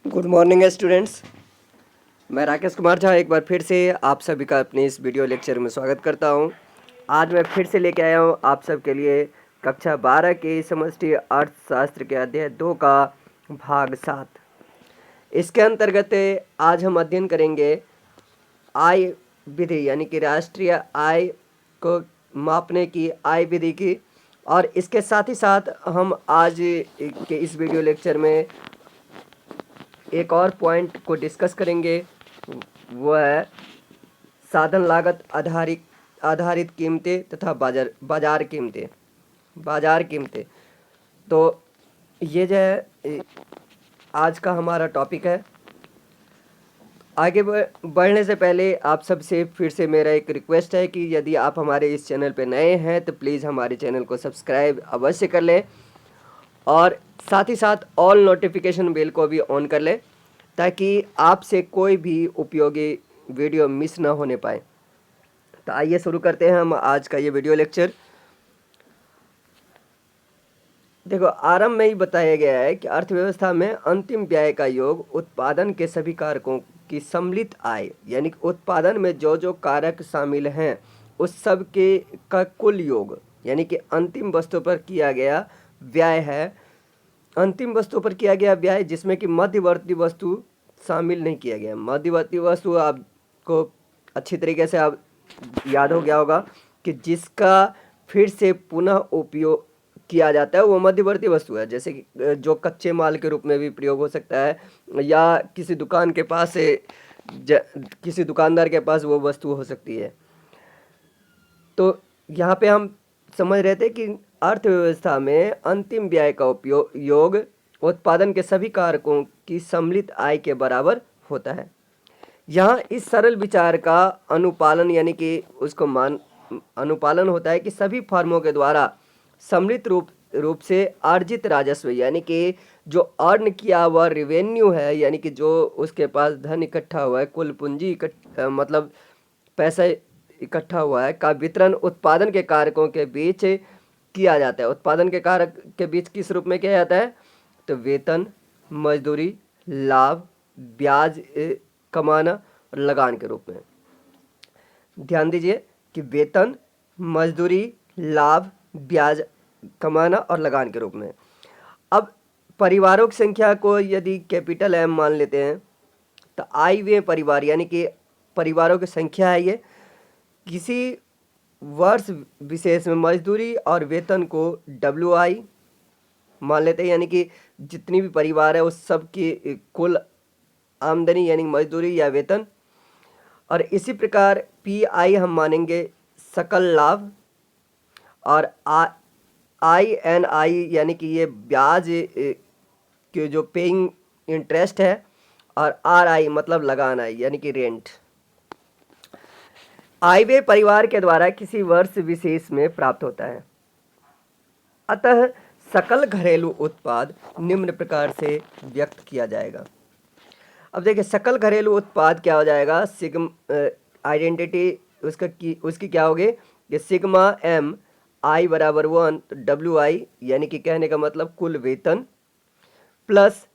Good morning students. मैं राकेश कुमार झा एक बार फिर से आप सभी का अपने इस वीडियो लेक्चर में स्वागत करता हूं। आज मैं फिर से लेके आया हूं आप सब के लिए कक्षा 12 के समष्टि अर्थशास्त्र के अध्याय 2 का भाग 7। इसके अंतर्गत आज हम अध्ययन करेंगे आय विधि यानी कि राष्ट्रीय आय को मापने की आय विधि की। और इसके साथ ही साथ हम आज के इस वीडियो लेक्चर में एक और पॉइंट को डिस्कस करेंगे, वो है साधन लागत आधारित कीमतें तथा बाजार कीमतें। तो ये जो है आज का हमारा टॉपिक है। आगे बढ़ने से पहले आप सबसे फिर से मेरा एक रिक्वेस्ट है कि यदि आप हमारे इस चैनल पर नए हैं तो प्लीज़ हमारे चैनल को सब्सक्राइब अवश्य कर लें और साथ ही साथ ऑल नोटिफिकेशन बेल को भी ऑन कर लें ताकि आपसे कोई भी उपयोगी वीडियो मिस ना होने पाए। तो आइए शुरू करते हैं हम आज का ये वीडियो लेक्चर। देखो, आरंभ में ही बताया गया है कि अर्थव्यवस्था में अंतिम व्यय का योग उत्पादन के सभी कारकों की सम्मिलित आय यानी कि उत्पादन में जो जो कारक शामिल हैं उस सब के का कुल योग यानी कि अंतिम वस्तु पर किया गया व्यय है। अंतिम वस्तु पर किया गया व्यय जिसमें कि मध्यवर्ती वस्तु शामिल नहीं किया गया। मध्यवर्ती वस्तु आपको अच्छी तरीके से आप याद हो गया होगा कि जिसका फिर से पुनः उपयोग किया जाता है वो मध्यवर्ती वस्तु है, जैसे कि जो कच्चे माल के रूप में भी प्रयोग हो सकता है या किसी दुकान के पास से किसी दुकानदार के पास वो वस्तु हो सकती है। तो यहाँ पे हम समझ रहे थे कि अर्थव्यवस्था में अंतिम व्यय का उपयोग योग उत्पादन के सभी कारकों की सम्मिलित आय के बराबर होता है। यहाँ इस सरल विचार का अनुपालन यानी कि अनुपालन होता है कि सभी फर्मों के द्वारा सम्मिलित रूप से अर्जित राजस्व यानी कि जो अर्न किया हुआ रेवेन्यू है यानी कि जो उसके पास धन इकट्ठा हुआ है, कुल पूंजी मतलब पैसा इकट्ठा हुआ है का वितरण उत्पादन के कारकों के बीच किया जाता है। उत्पादन के कारक के बीच किस रूप में किया जाता है? तो वेतन, मजदूरी, लाभ, ब्याज कमाना और लगान के रूप में। ध्यान दीजिए कि वेतन, मजदूरी, लाभ, ब्याज कमाना और लगान के रूप में। अब परिवारों की संख्या को यदि कैपिटल एम मान लेते हैं तो आय व्यय परिवार यानी कि परिवारों की संख्या है। ये किसी वर्ष विशेष में मजदूरी और वेतन को WI मान लेते हैं यानी कि जितनी भी परिवार है उस सब की कुल आमदनी यानी मजदूरी या वेतन। और इसी प्रकार PI हम मानेंगे सकल लाभ और INI यानी कि ये ब्याज के जो पेइंग इंटरेस्ट है और RI मतलब लगान आय यानी कि रेंट। आय व्यय परिवार के द्वारा किसी वर्ष विशेष में प्राप्त होता है। अतः सकल घरेलू उत्पाद निम्न प्रकार से व्यक्त किया जाएगा। अब देखिए सकल घरेलू उत्पाद क्या हो जाएगा? आइडेंटिटी उसकी क्या होगी? ये सिग्मा M I बराबर 1 तो WI यानी कि कहने का मतलब कुल वेतन प्लस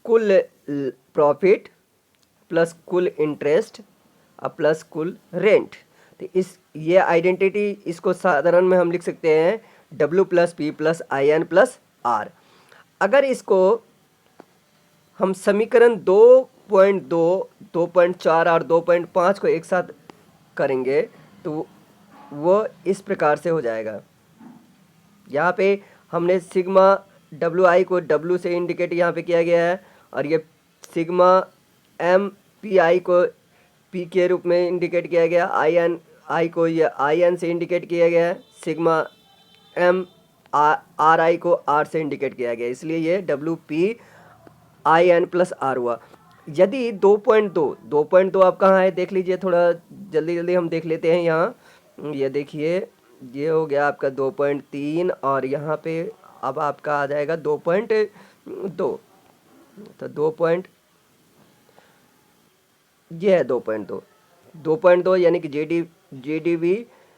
कुल प्रॉफिट प्लस कुल इंटरेस्ट और प्लस कुल रेंट। तो ये आइडेंटिटी इसको साधारण में हम लिख सकते हैं W plus P plus IN plus R। अगर इसको हम समीकरण 2.2, 2.4 और 2.5 को एक साथ करेंगे तो वो इस प्रकार से हो जाएगा। यहाँ पे हमने सिग्मा WI को W से इंडिकेट यहाँ पे किया गया है और ये सिग्मा MPI को P के रूप में इंडिकेट किया गया, I को ये IN से इंडिकेट किया गया है, सिग्मा RI को R से इंडिकेट किया गया, इसलिए ये WPIN प्लस R हुआ। यदि 2.2 आप कहाँ है देख लीजिए, थोड़ा जल्दी हम देख लेते हैं। यहाँ ये देखिए ये हो गया आपका 2.3 और यहाँ पे अब आपका आ जाएगा 2.2। तो ये है 2.2 यानी कि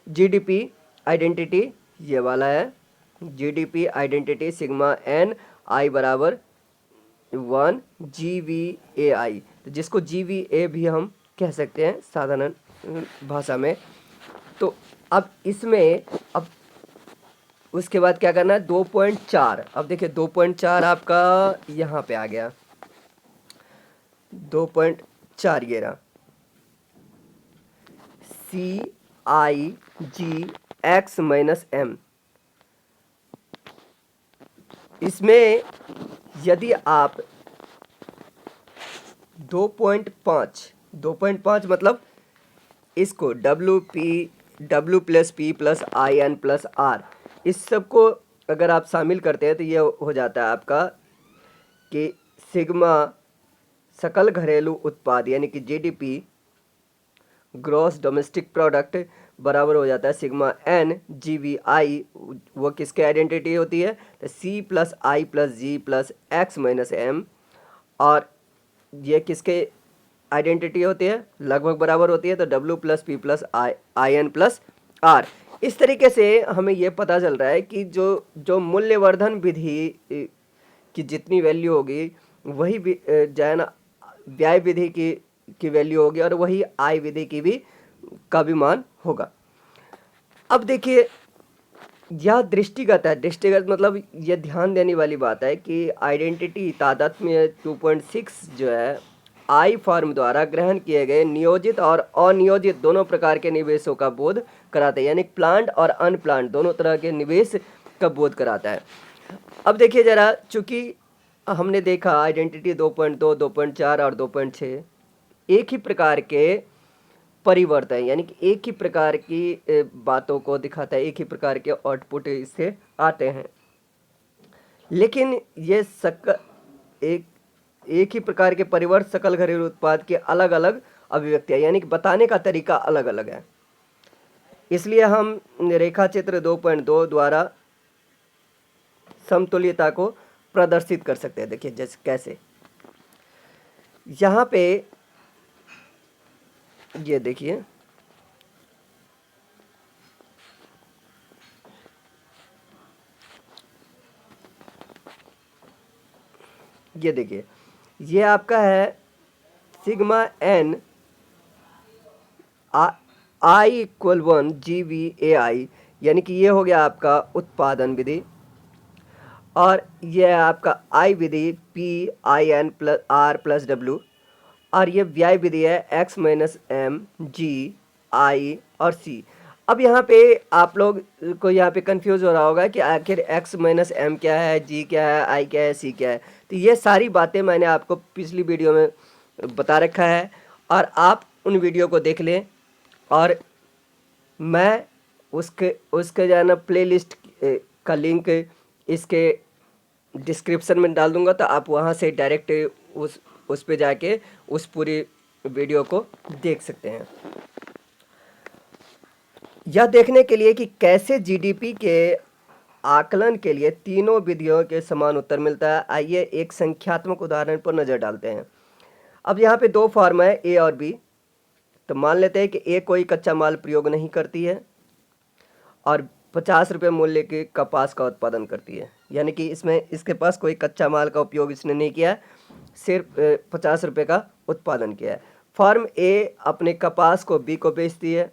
GDP आइडेंटिटी ये वाला है। GDP identity sigma N I बराबर 1 GVAI, तो जिसको GVA भी हम कह सकते हैं साधारण भाषा में। तो अब इसमें अब उसके बाद क्या करना है, 2.4। अब देखिए 2.4 आपका यहाँ पे आ गया, 2.4 ये रहा, CIGX-M। इसमें यदि आप 2.5 मतलब इसको W+P+IN+R इस सब को अगर आप शामिल करते हैं तो ये हो जाता है आपका कि सिग्मा सकल घरेलू उत्पाद यानी कि GDP, ग्रॉस डोमेस्टिक प्रोडक्ट, बराबर हो जाता है सिग्मा N GVI। वो किसके आइडेंटिटी होती है, तो C+I+G+X-M। और ये किसके आइडेंटिटी होती है, लगभग बराबर होती है, तो W+P+IN+R। इस तरीके से हमें ये पता चल रहा है कि जो मूल्यवर्धन विधि की जितनी वैल्यू होगी वही जो है ना व्यय विधि की वैल्यू होगी, और वही आय विधि की भी का भी मान होगा। अब देखिए यह दृष्टिगत है, दृष्टिगत मतलब ये ध्यान देने वाली बात है कि आइडेंटिटी तादात्म्य 2.6 जो है आई फर्म द्वारा ग्रहण किए गए नियोजित और अनियोजित दोनों प्रकार के निवेशों का बोध कराता है, यानी प्लांट और अनप्लांट दोनों तरह के निवेश का बोध कराता है। अब देखिए जरा, चूंकि हमने देखा आइडेंटिटी 2.2, 2.4 और 2.6 एक ही प्रकार के परिवर्तन, यानी कि एक ही प्रकार की बातों को दिखाता है, एक ही प्रकार के आउटपुट इससे आते हैं, लेकिन ये एक ही प्रकार के परिवर्त सकल घरेलू उत्पाद के अलग अलग अभिव्यक्तियां, यानी कि बताने का तरीका अलग अलग है। इसलिए हम रेखा चित्र 2.2 द्वारा समतुल्यता को प्रदर्शित कर सकते हैं। देखिए जैसे कैसे, यहाँ पे ये देखिए, ये देखिए ये आपका है सिग्मा N I=1 GVAI, यानी कि ये हो गया आपका उत्पादन विधि, और ये है आपका आई विधि PIN+R+W, और ये व्यय विधि है X-M GI और C। अब यहाँ पे आप लोग को यहाँ पे कंफ्यूज हो रहा होगा कि आखिर X-M क्या है, G क्या है, I क्या है, C क्या है। तो ये सारी बातें मैंने आपको पिछली वीडियो में बता रखा है, और आप उन वीडियो को देख लें, और मैं उसके जो है ना प्लेलिस्ट का लिंक इसके डिस्क्रिप्शन में डाल दूंगा, तो आप वहाँ से डायरेक्ट उस पे जाके उस पूरी वीडियो को देख सकते हैं। यह देखने के लिए कि कैसे जीडीपी के आकलन के लिए तीनों विधियों के समान उत्तर मिलता है, आइए एक संख्यात्मक उदाहरण पर नज़र डालते हैं। अब यहाँ पे दो फॉर्म है ए और बी, तो मान लेते हैं कि ए कोई कच्चा माल प्रयोग नहीं करती है और 50 रुपये मूल्य के कपास का उत्पादन करती है, यानी कि इसमें इसके पास कोई कच्चा माल का उपयोग इसने नहीं किया है, सिर्फ 50 रुपये का उत्पादन किया है। फर्म ए अपने कपास को बी को बेचती है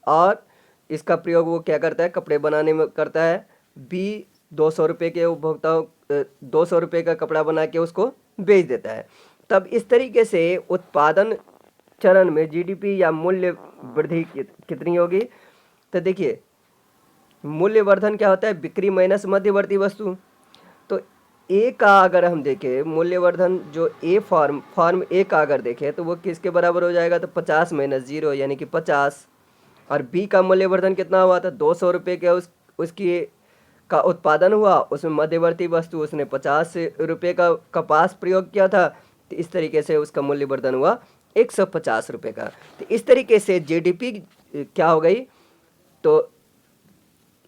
और इसका प्रयोग वो क्या करता है, कपड़े बनाने में करता है। बी 200 रुपये के उपभोक्ताओं 200 रुपये का कपड़ा बना के उसको बेच देता है। तब इस तरीके से उत्पादन चरण में जीडीपी या मूल्य वृद्धि कितनी होगी, तो देखिए मूल्यवर्धन क्या होता है, बिक्री माइनस मध्यवर्ती वस्तु। तो ए का अगर हम देखें मूल्यवर्धन, जो ए फॉर्म ए का अगर देखें तो वो किसके बराबर हो जाएगा, तो 50 - 0 यानी कि 50। और बी का मूल्यवर्धन कितना हुआ था, 200 रुपये के उसकी का उत्पादन हुआ, उसमें मध्यवर्ती वस्तु उसने 50 रुपये का कपास प्रयोग किया था, तो इस तरीके से उसका मूल्यवर्धन हुआ 150 रुपये का। तो इस तरीके से जीडीपी क्या हो गई, तो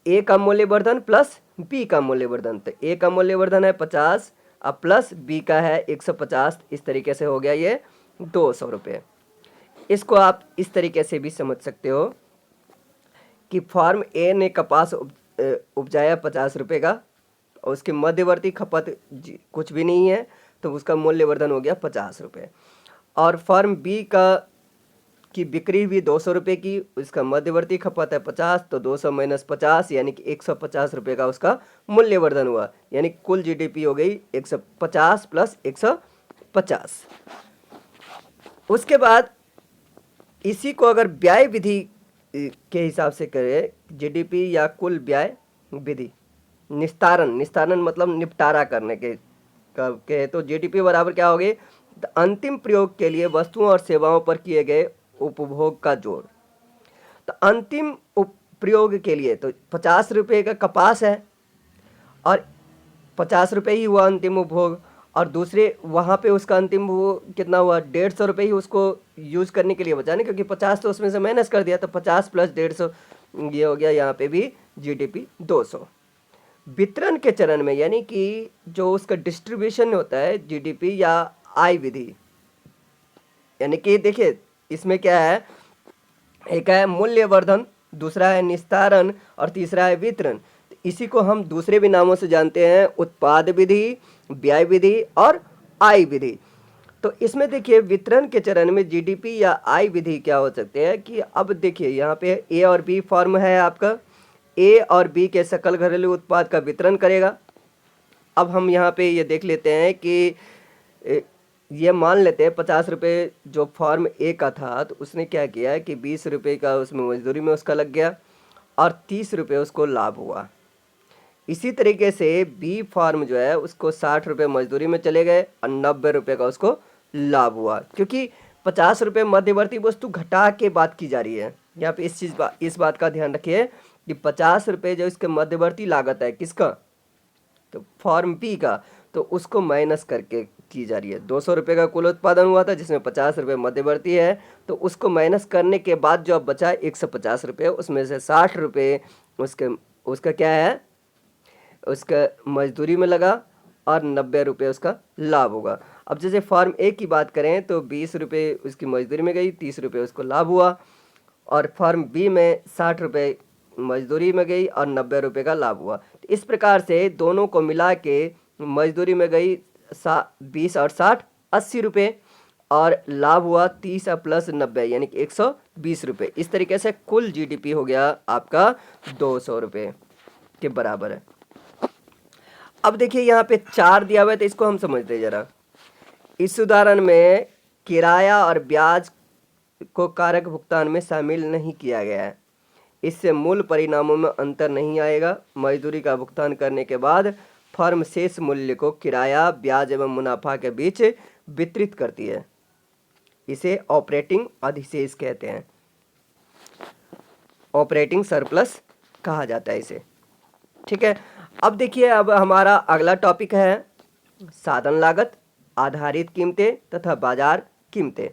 ए का मूल्यवर्धन प्लस बी का मूल्यवर्धन, तो ए का मूल्यवर्धन है 50 अब प्लस बी का है 150, इस तरीके से हो गया ये 200 रुपये। इसको आप इस तरीके से भी समझ सकते हो कि फॉर्म ए ने कपास उपजाया 50 रुपये का और उसकी मध्यवर्ती खपत कुछ भी नहीं है, तो उसका मूल्यवर्धन हो गया 50 रुपये। और फर्म बी की बिक्री हुई 200 रुपये की, उसका मध्यवर्ती खपत है 50, तो 200 माइनस 50 यानी कि 150 रुपये का उसका मूल्यवर्धन हुआ, यानी कुल जीडीपी हो गई 150 प्लस 150। उसके बाद इसी को अगर व्यय विधि के हिसाब से करें, जीडीपी या कुल व्यय विधि, निस्तारण मतलब निपटारा करने के तो जीडीपी बराबर क्या होगी, अंतिम प्रयोग के लिए वस्तुओं और सेवाओं पर किए गए उपभोग का जोड़। तो अंतिम प्रयोग के लिए तो 50 रुपये का कपास है और 50 रुपये ही हुआ अंतिम उपभोग, और दूसरे वहाँ पे उसका अंतिम वो कितना हुआ, 150 रुपये ही उसको यूज करने के लिए बचा ना, क्योंकि 50 तो उसमें से माइनस कर दिया, तो 50 प्लस 150 ये हो गया यहाँ पे भी जीडीपी 200। वितरण के चरण में यानी कि जो उसका डिस्ट्रीब्यूशन होता है जीडीपी या आय विधि, यानी कि देखिए इसमें क्या है, एक है मूल्यवर्धन, दूसरा है निस्तारण और तीसरा है वितरण। तो इसी को हम दूसरे भी नामों से जानते हैं, उत्पाद विधि, व्यय विधि और आय विधि। तो इसमें देखिए वितरण के चरण में जीडीपी या आय विधि क्या हो सकते हैं कि अब देखिए यहाँ पे ए और बी फॉर्म है आपका, ए और बी के सकल घरेलू उत्पाद का वितरण करेगा। अब हम यहाँ पे ये देख लेते हैं कि ये मान लेते हैं 50 रुपये जो फॉर्म ए का था, तो उसने क्या किया कि 20 रुपये का उसमें मजदूरी में उसका लग गया और 30 रुपये उसको लाभ हुआ। इसी तरीके से बी फॉर्म जो है उसको 60 रुपये मजदूरी में चले गए और 90 रुपये का उसको लाभ हुआ, क्योंकि 50 रुपये मध्यवर्ती वस्तु घटा के बात की जा रही है। यहाँ पे इस बात का ध्यान रखिए कि 50 रुपये जो इसके मध्यवर्ती लागत है किसका, तो फॉर्म बी का, तो उसको माइनस करके की जा रही है। 200 रुपये का कुल उत्पादन हुआ था जिसमें 50 रुपये मध्यवर्ती है, तो उसको माइनस करने के बाद जो अब बचा 150 रुपये, उसमें से 60 रुपये उसका क्या है, उसका मजदूरी में लगा और 90 रुपये उसका लाभ होगा। अब जैसे फॉर्म ए की बात करें तो 20 रुपये उसकी मजदूरी में गई, 30 रुपये उसको लाभ हुआ, और फॉर्म बी में 60 रुपये मजदूरी में गई और 90 रुपये का लाभ हुआ। तो इस प्रकार से दोनों को मिला के मजदूरी में गई 20 और 60 80 रुपये और लाभ हुआ 30 प्लस 90 यानी कि 120 रुपये। इस तरीके से कुल जीडीपी हो गया आपका 200 रुपये के बराबर है। अब देखिए यहाँ पे 4 दिया हुआ है, तो इसको हम समझते हैं जरा। इस उदाहरण में किराया और ब्याज को कारक भुगतान में शामिल नहीं किया गया है, इससे मूल परिणामों में अंतर नहीं आएगा। मजदूरी का भुगतान करने के बाद फर्म शेष मूल्य को किराया, ब्याज एवं मुनाफा के बीच वितरित करती है, इसे ऑपरेटिंग अधिशेष कहते हैं, ऑपरेटिंग सरप्लस कहा जाता है इसे। ठीक है, अब देखिए अब हमारा अगला टॉपिक है साधन लागत, आधारित कीमतें तथा बाजार कीमतें।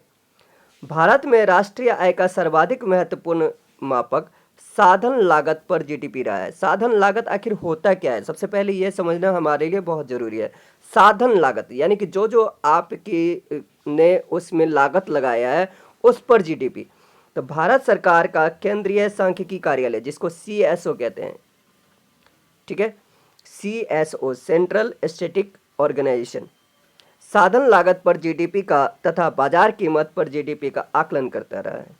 भारत में राष्ट्रीय आय का सर्वाधिक महत्वपूर्ण मापक साधन लागत पर जीडीपी रहा है। साधन लागत आखिर होता क्या है, सबसे पहले यह समझना हमारे लिए बहुत जरूरी है। साधन लागत यानी कि जो आपकी ने उसमें लागत लगाया है उस पर जीडीपी। तो भारत सरकार का केंद्रीय सांख्यिकी कार्यालय जिसको सीएसओ कहते हैं, ठीक है, सीएसओ सेंट्रल स्टैटिक ऑर्गेनाइजेशन साधन लागत पर जीडीपी का तथा बाजार कीमत पर जीडीपी का आकलन करता रहा है।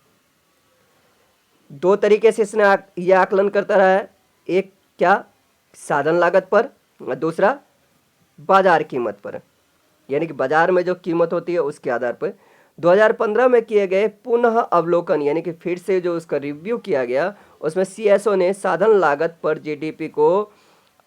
2 तरीके से इसने यह आकलन करता रहा है, एक क्या साधन लागत पर, दूसरा बाजार कीमत पर, यानी कि बाजार में जो कीमत होती है उसके आधार पर। 2015 में किए गए पुनः अवलोकन यानी कि फिर से जो उसका रिव्यू किया गया, उसमें सीएसओ ने साधन लागत पर जीडीपी को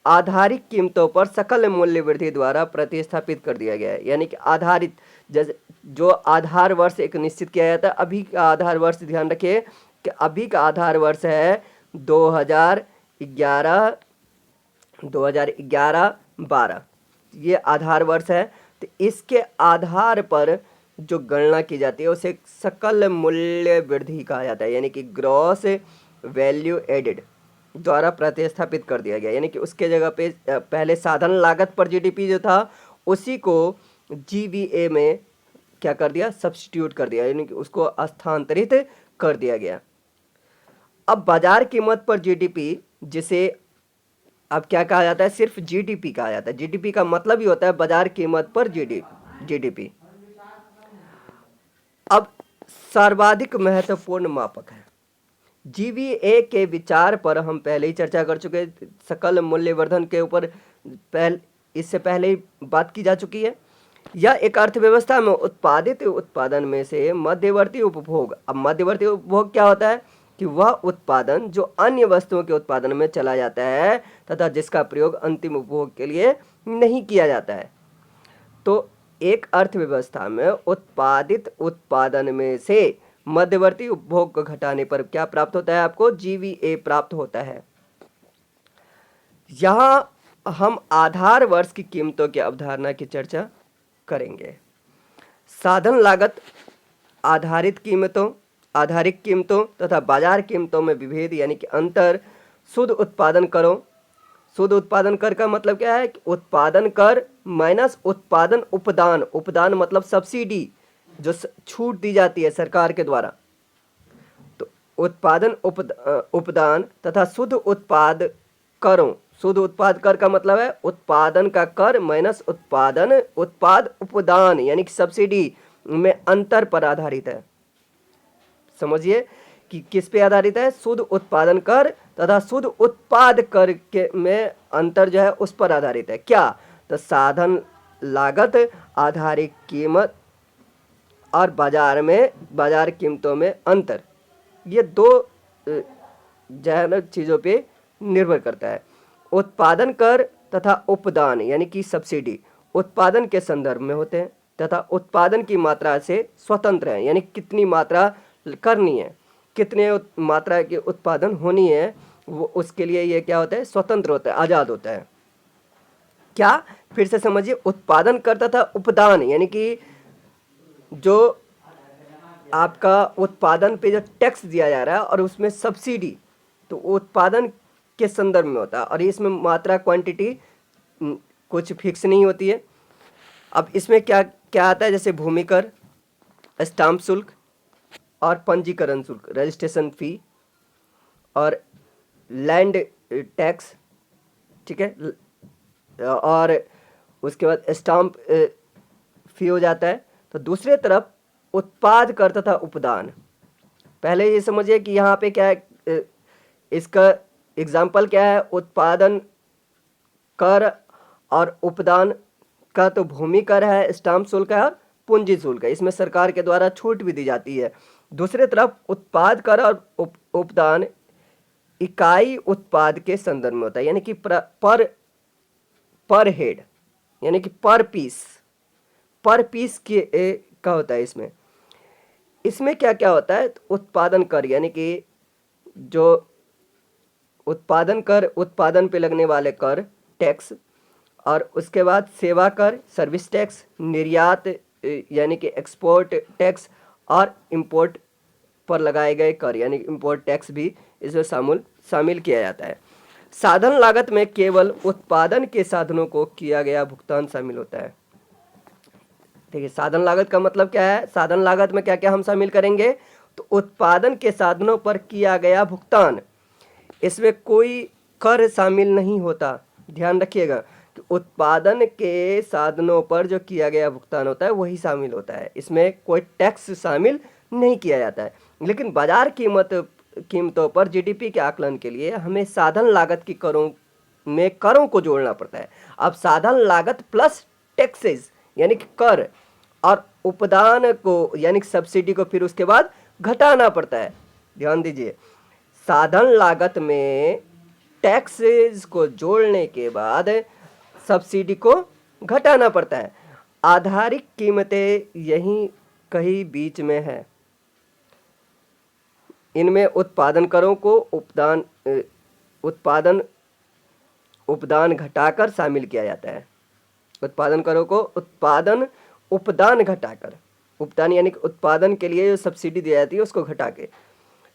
आधारित कीमतों पर सकल मूल्य वृद्धि द्वारा प्रतिस्थापित कर दिया गया है। यानी कि आधारित, जैसे जो आधार वर्ष एक निश्चित किया जाता है, अभी का आधार वर्ष ध्यान रखिए कि अभी का आधार वर्ष है 2011-12, ये आधार वर्ष है। तो इसके आधार पर जो गणना की जाती है उसे सकल मूल्य वृद्धि कहा जाता है, यानी कि ग्रॉस वैल्यू एडेड द्वारा प्रतिस्थापित कर दिया गया। यानी कि उसके जगह पे पहले साधन लागत पर जीडीपी जो था उसी को जीवीए में क्या कर दिया, सब्स्टिट्यूट कर दिया, यानी कि उसको स्थानांतरित कर दिया गया। अब बाजार कीमत पर जीडीपी जिसे अब क्या कहा जाता है, सिर्फ जीडीपी कहा जाता है। जीडीपी का मतलब ही होता है बाजार कीमत पर जीडीपी। अब सर्वाधिक महत्वपूर्ण मापक है जीवीए के विचार पर हम पहले ही चर्चा कर चुके हैं। सकल मूल्यवर्धन के ऊपर इससे पहले ही बात की जा चुकी है। यह एक अर्थव्यवस्था में उत्पादित उत्पादन में से मध्यवर्ती उपभोग। अब मध्यवर्ती उपभोग क्या होता है कि वह उत्पादन जो अन्य वस्तुओं के उत्पादन में चला जाता है तथा जिसका प्रयोग अंतिम उपभोग के लिए नहीं किया जाता है। तो एक अर्थव्यवस्था में उत्पादित उत्पादन में से मध्यवर्ती उपभोग को घटाने पर क्या प्राप्त होता है, आपको जीवीए प्राप्त होता है। यहां हम आधार वर्ष की कीमतों की अवधारणा की चर्चा करेंगे। साधन लागत आधारित कीमतों तथा बाजार कीमतों में विभेद यानी कि अंतर। शुद्ध उत्पादन करों। शुद्ध उत्पादन कर का मतलब क्या है कि उत्पादन कर माइनस उत्पादन उपदान। उपदान मतलब सब्सिडी, जो छूट दी जाती है सरकार के द्वारा। तो उत्पादन उपदान तथा शुद्ध उत्पाद करों। शुद्ध उत्पाद कर का मतलब है उत्पादन का कर माइनस उत्पाद उपदान यानी कि सब्सिडी में अंतर पर आधारित है। समझिए कि किस पे आधारित है, शुद्ध उत्पादन कर तथा शुद्ध उत्पाद कर के में अंतर जो है उस पर आधारित है। क्या, तो साधन लागत आधारित कीमत और बाजार कीमतों में अंतर, ये दो चीज़ों पे निर्भर करता है। उत्पादन कर तथा उपदान यानी कि सब्सिडी उत्पादन के संदर्भ में होते हैं तथा उत्पादन की मात्रा से स्वतंत्र है, यानी कितनी मात्रा करनी है, कितने मात्रा की उत्पादन होनी है, वो उसके लिए ये क्या होता है, स्वतंत्र होता है, आज़ाद होता है। क्या, फिर से समझिए, उत्पादन कर तथा उपदान यानी कि जो आपका उत्पादन पे जो टैक्स दिया जा रहा है और उसमें सब्सिडी, तो उत्पादन के संदर्भ में होता है और इसमें मात्रा क्वांटिटी कुछ फिक्स नहीं होती है। अब इसमें क्या क्या आता है, जैसे भूमि कर, स्टाम्प शुल्क और पंजीकरण शुल्क, रजिस्ट्रेशन फी और लैंड टैक्स, ठीक है, और उसके बाद स्टाम्प फी हो जाता है। तो दूसरे तरफ उत्पाद कर तथा उपदान, पहले ये समझिए कि यहाँ पे क्या है, इसका एग्जाम्पल क्या है, उत्पादन कर और उपदान का तो भूमि कर है, स्टाम्प शुल्क है और पूंजी शुल्क है, इसमें सरकार के द्वारा छूट भी दी जाती है। दूसरे तरफ उत्पाद कर और उपदान इकाई उत्पाद के संदर्भ में होता है, यानी कि पर हेड यानी कि पर पीस के का होता है। इसमें क्या क्या होता है, तो उत्पादन कर यानी कि जो उत्पादन कर, उत्पादन पे लगने वाले कर टैक्स, और उसके बाद सेवा कर सर्विस टैक्स, निर्यात यानी कि एक्सपोर्ट टैक्स और इंपोर्ट पर लगाए गए कर यानी इंपोर्ट टैक्स भी इसमें शामिल किया जाता है। साधन लागत में केवल उत्पादन के साधनों को किया गया भुगतान शामिल होता है। देखिए, साधन लागत का मतलब क्या है, साधन लागत में क्या क्या हम शामिल करेंगे, तो उत्पादन के साधनों पर किया गया भुगतान, इसमें कोई कर शामिल नहीं होता। ध्यान रखिएगा कि उत्पादन के साधनों पर जो किया गया भुगतान होता है वही शामिल होता है, इसमें कोई टैक्स शामिल नहीं किया जाता है। लेकिन बाजार कीमतों पर जीडीपी के आकलन के लिए हमें साधन लागत की करों को जोड़ना पड़ता है। अब साधन लागत प्लस टैक्सेस यानी कि कर और उपदान को यानी कि सब्सिडी को फिर उसके बाद घटाना पड़ता है। ध्यान दीजिए, साधन लागत में टैक्सेस को जोड़ने के बाद सब्सिडी को घटाना पड़ता है। आधारिक कीमतें यहीं कहीं बीच में है, इनमें उत्पादन करों को उपदान घटाकर शामिल किया जाता है। उत्पादन करों को उपदान घटाकर, उपदान यानी कि उत्पादन के लिए जो सब्सिडी दी जाती है उसको घटा के।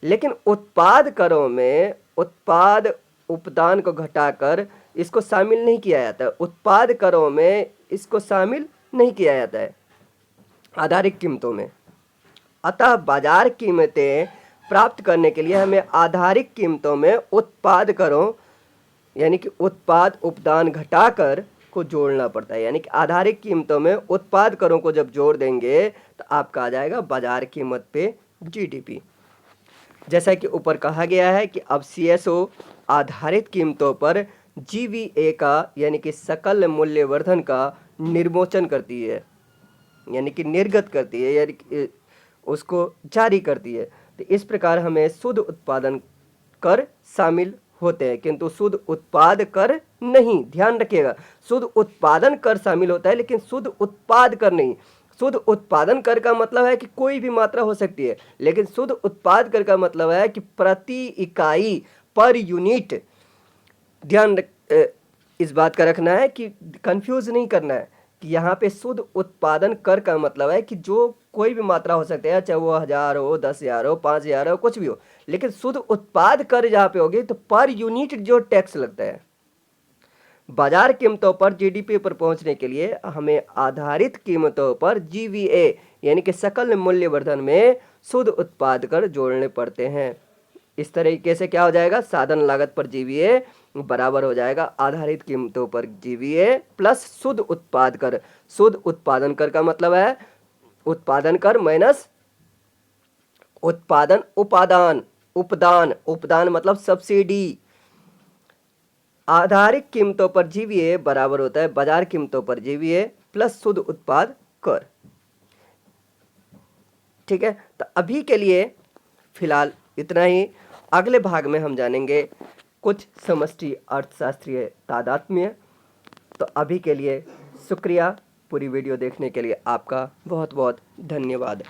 लेकिन उत्पाद करों में उत्पाद उपदान को घटाकर इसको शामिल नहीं किया जाता है, उत्पाद करों में इसको शामिल नहीं किया जाता है आधारिक कीमतों में। अतः बाजार कीमतें प्राप्त करने के लिए हमें आधारिक कीमतों में उत्पाद करों यानी कि उत्पाद उपदान घटाकर को जोड़ना पड़ता है, यानी कि आधारिक कीमतों में उत्पाद करों को जब जोड़ देंगे तो आपका आ जाएगा बाजार कीमत पे जीडीपी। जैसा कि ऊपर कहा गया है कि अब सीएसओ आधारित कीमतों पर जीवीए का यानी कि सकल मूल्यवर्धन का निर्मोचन करती है, यानी कि निर्गत करती है, यानी कि उसको जारी करती है। तो इस प्रकार हमें शुद्ध उत्पादन कर शामिल होते हैं, किंतु शुद्ध उत्पाद कर नहीं। ध्यान रखिएगा, शुद्ध उत्पादन कर शामिल होता है लेकिन शुद्ध उत्पाद कर नहीं। शुद्ध उत्पादन कर का मतलब है कि कोई भी मात्रा हो सकती है, लेकिन शुद्ध उत्पाद कर का मतलब है कि प्रति इकाई, पर यूनिट। ध्यान इस बात का रखना है कि कंफ्यूज नहीं करना है कि यहाँ पे शुद्ध उत्पादन कर का मतलब है कि जो कोई भी मात्रा हो सकती है, चाहे वो 1000 हो, 10,000 हो, 5,000 हो, कुछ भी हो, लेकिन शुद्ध उत्पाद कर जहाँ पे होगी तो पर यूनिट जो टैक्स लगता है। बाजार कीमतों पर जीडीपी पर पहुंचने के लिए हमें आधारित कीमतों पर जीवीए यानी कि सकल मूल्यवर्धन में शुद्ध उत्पाद कर जोड़ने पड़ते हैं। इस तरीके से क्या हो जाएगा, साधन लागत पर जीवीए बराबर हो जाएगा आधारित कीमतों पर जीवीए प्लस शुद्ध उत्पाद कर। शुद्ध उत्पादन कर का मतलब है उत्पादन कर माइनस उत्पादन उपादान, उपदान, उपदान मतलब सब्सिडी। आधारित कीमतों पर जीवीए बराबर होता है बाजार कीमतों पर जीवीए प्लस शुद्ध उत्पाद कर। ठीक है, तो अभी के लिए फिलहाल इतना ही। अगले भाग में हम जानेंगे कुछ समष्टि अर्थशास्त्रीय तादात्म्य। तो अभी के लिए शुक्रिया, पूरी वीडियो देखने के लिए आपका बहुत बहुत धन्यवाद।